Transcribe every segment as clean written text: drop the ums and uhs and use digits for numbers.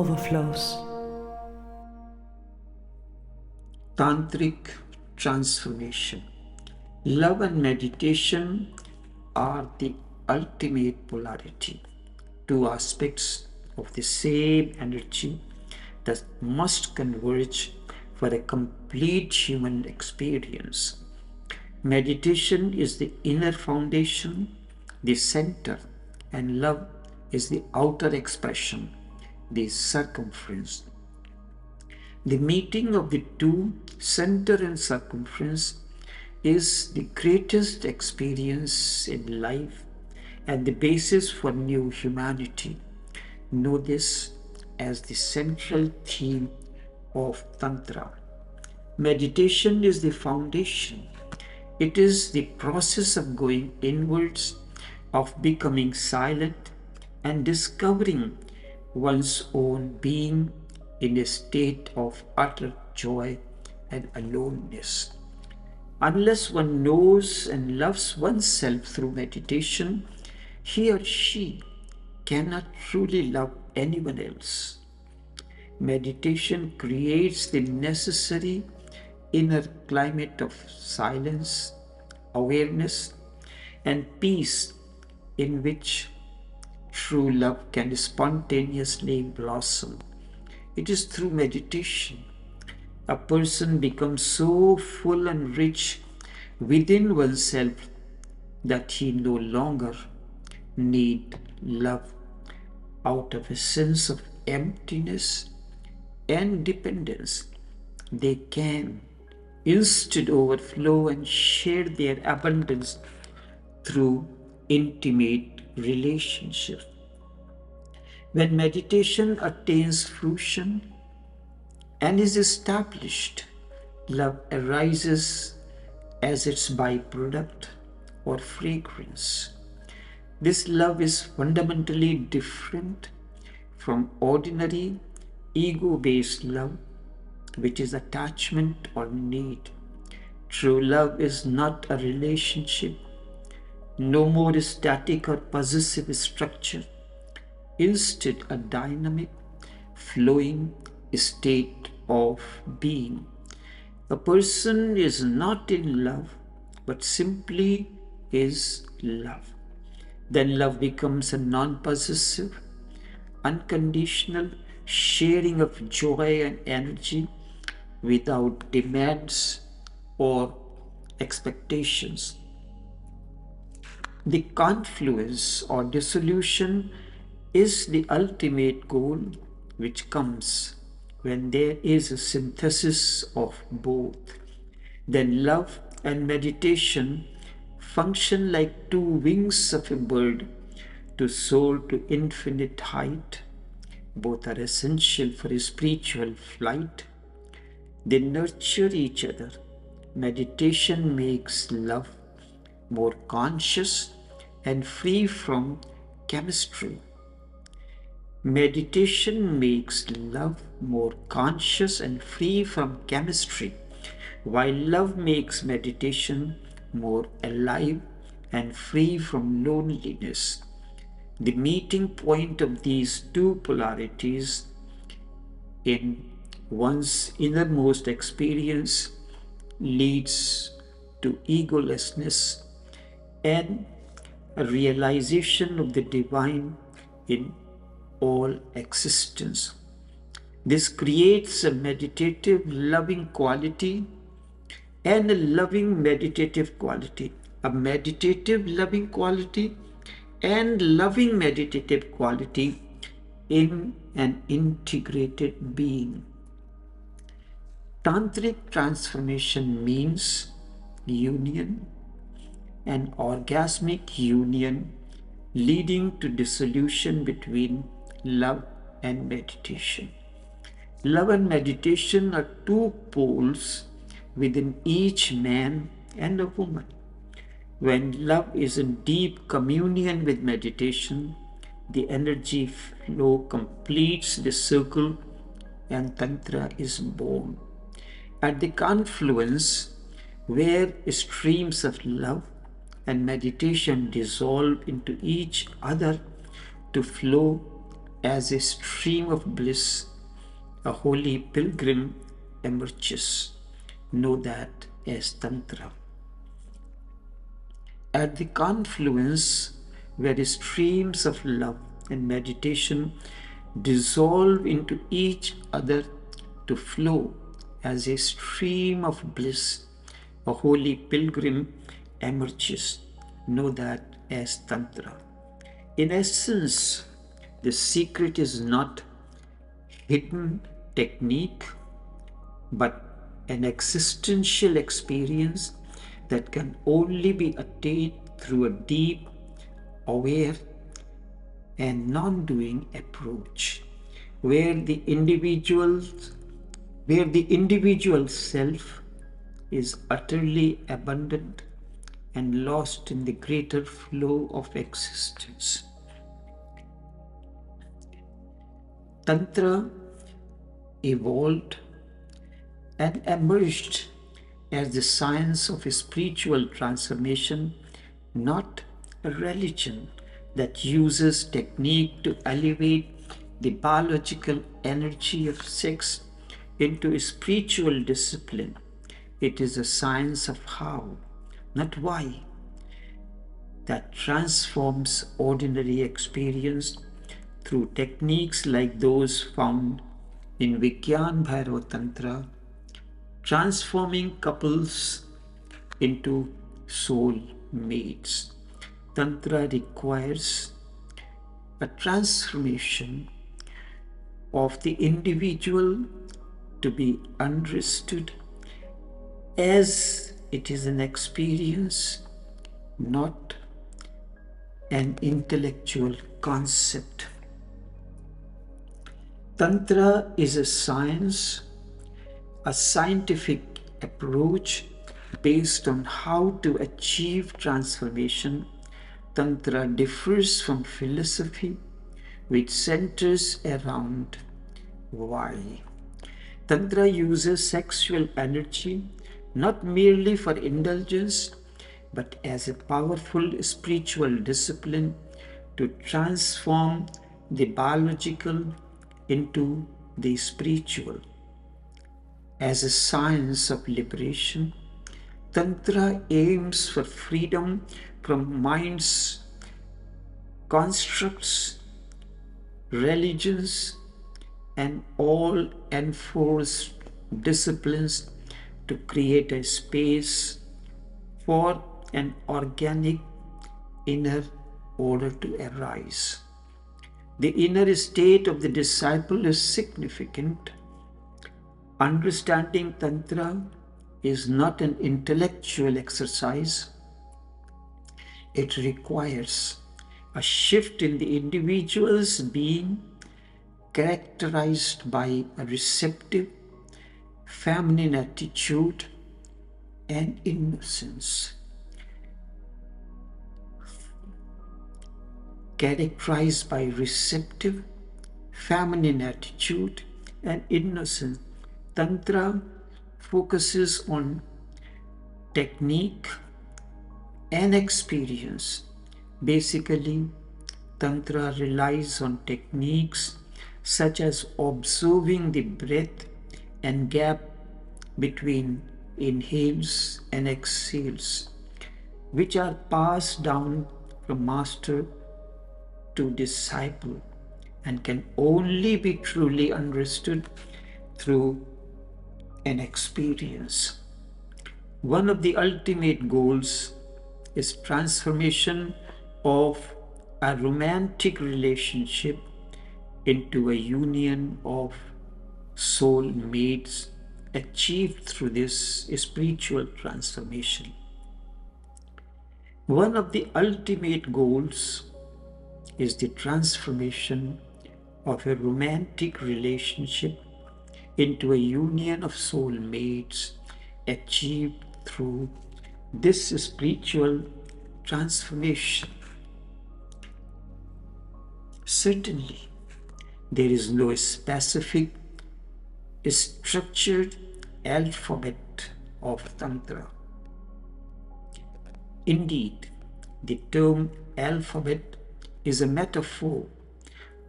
Overflows. Tantric transformation. Love and meditation are the ultimate polarity, two aspects of the same energy that must converge for a complete human experience. Meditation is the inner foundation, the center, and love is the outer expression, the circumference. The meeting of the two, center and circumference, is the greatest experience in life and the basis for new humanity. Know this as the central theme of Tantra. Meditation is the foundation. It is the process of going inwards, of becoming silent and discovering one's own being in a state of utter joy and aloneness. Unless one knows and loves oneself through meditation, he or she cannot truly love anyone else. Meditation creates the necessary inner climate of silence, awareness, and peace in which true love can spontaneously blossom. It is through meditation a person becomes so full and rich within oneself that he no longer need love out of a sense of emptiness and dependence. They can instead overflow and share their abundance through intimate relationship. When meditation attains fruition and is established, love arises as its byproduct or fragrance. This love is fundamentally different from ordinary ego-based love, which is attachment or need. True love is not a relationship, no more static or possessive structure. Instead, a dynamic, flowing state of being. A person is not in love, but simply is love. Then love becomes a non-possessive, unconditional sharing of joy and energy without demands or expectations. The confluence or dissolution is the ultimate goal, which comes when there is a synthesis of both. Then love and meditation function like two wings of a bird to soar to infinite height. Both are essential for a spiritual flight. They nurture each other. Meditation makes love more conscious and free from chemistry. Meditation makes love more conscious and free from chemistry, while love makes meditation more alive and free from loneliness. The meeting point of these two polarities in one's innermost experience leads to egolessness and a realization of the divine in all existence. This creates a meditative loving quality and a loving meditative quality, a meditative loving quality and loving meditative quality in an integrated being. Tantric transformation means union, an orgasmic union leading to dissolution between love and meditation. Love and meditation are two poles within each man and a woman. When love is in deep communion with meditation, the energy flow completes the circle and Tantra is born. At the confluence, where streams of love and meditation dissolve into each other to flow as a stream of bliss, a holy pilgrim emerges. Know that as Tantra. At the confluence where streams of love and meditation dissolve into each other to flow as a stream of bliss, a holy pilgrim emerges. Know that as Tantra. In essence, the secret is not hidden technique, but an existential experience that can only be attained through a deep, aware, and non-doing approach, where the individual self is utterly abundant and lost in the greater flow of existence. Tantra evolved and emerged as the science of spiritual transformation, not a religion that uses technique to elevate the biological energy of sex into a spiritual discipline. It is a science of how, not why, that transforms ordinary experience through techniques like those found in Vigyan Bhairav Tantra, transforming couples into soul mates. Tantra requires a transformation of the individual to be understood as it is an experience, not an intellectual concept. Tantra is a science, a scientific approach based on how to achieve transformation. Tantra differs from philosophy, which centers around why. Tantra uses sexual energy not merely for indulgence, but as a powerful spiritual discipline to transform the biological into the spiritual. As a science of liberation, Tantra aims for freedom from mind's constructs, religions, and all enforced disciplines to create a space for an organic inner order to arise. The inner state of the disciple is significant. Understanding Tantra is not an intellectual exercise. It requires a shift in the individual's being, characterized by a receptive, feminine attitude and innocence. Characterized by receptive, feminine attitude and innocence, Tantra focuses on technique and experience. Basically, Tantra relies on techniques such as observing the breath and gap between inhales and exhales, which are passed down from master to disciple and can only be truly understood through an experience. One of the ultimate goals is transformation of a romantic relationship into a union of soul mates achieved through this spiritual transformation. One of the ultimate goals is the transformation of a romantic relationship into a union of soul mates achieved through this spiritual transformation. Certainly, there is no specific structured alphabet of Tantra. Indeed, the term alphabet is a metaphor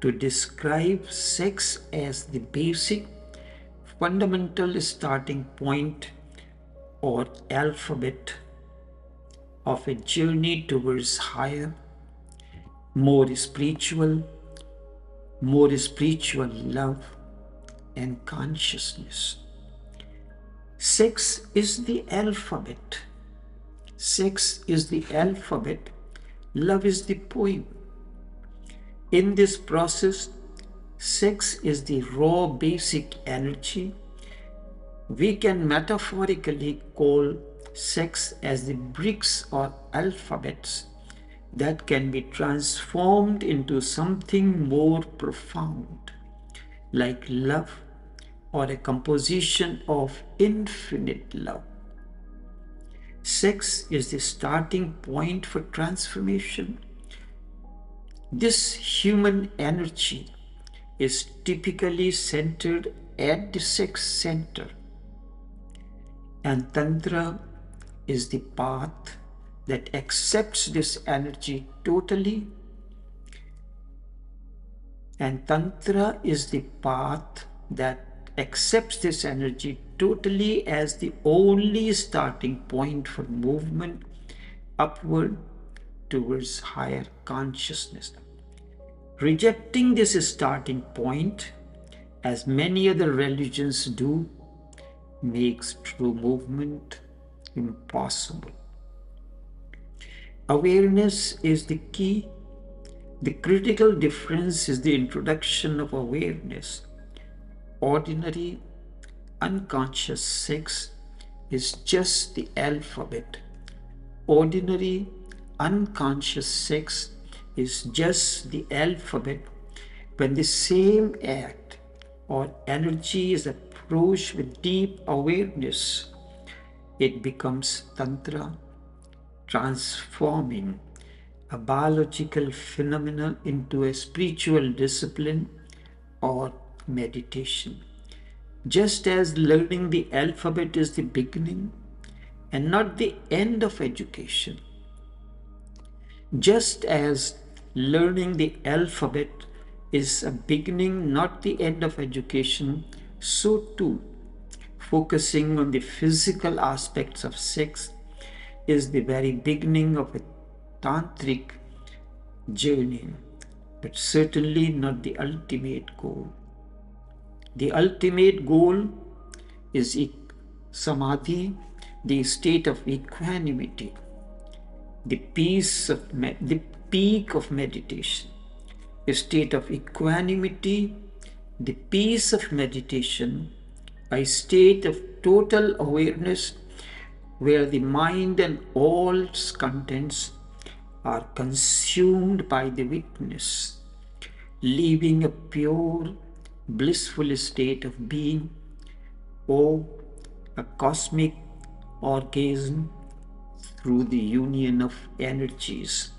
to describe sex as the basic, fundamental starting point or alphabet of a journey towards higher, more spiritual love and consciousness. Sex is the alphabet. Sex is the alphabet. Love is the poem. In this process, sex is the raw basic energy. We can metaphorically call sex as the bricks or alphabets that can be transformed into something more profound, like love or a composition of infinite love. Sex is the starting point for transformation. This human energy is typically centered at the sex center, and Tantra is the path that accepts this energy totally. And Tantra is the path that accepts this energy totally as the only starting point for movement upward towards higher consciousness. Rejecting this starting point, as many other religions do, makes true movement impossible. Awareness is the key. The critical difference is the introduction of awareness. Ordinary, unconscious sex is just the alphabet. Ordinary, unconscious sex is just the alphabet when the same act or energy is approached with deep awareness. It becomes Tantra, transforming a biological phenomenon into a spiritual discipline or meditation. Just as learning the alphabet is the beginning and not the end of education, just as learning the alphabet is a beginning, not the end of education, so too, focusing on the physical aspects of sex is the very beginning of a tantric journey, but certainly not the ultimate goal. The ultimate goal is samadhi, the state of equanimity, the peak of meditation. A state of equanimity, the peace of meditation, a state of total awareness where the mind and all its contents are consumed by the witness, leaving a pure, blissful state of being, or a cosmic orgasm through the union of energies.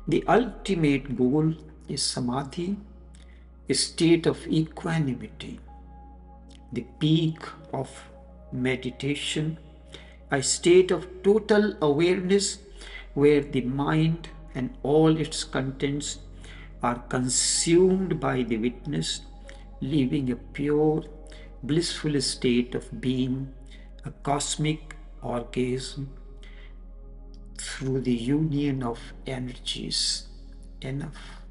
The ultimate goal is samadhi, a state of equanimity, the peak of meditation, a state of total awareness where the mind and all its contents are consumed by the witness, leaving a pure, blissful state of being, a cosmic orgasm through the union of energies. Enough.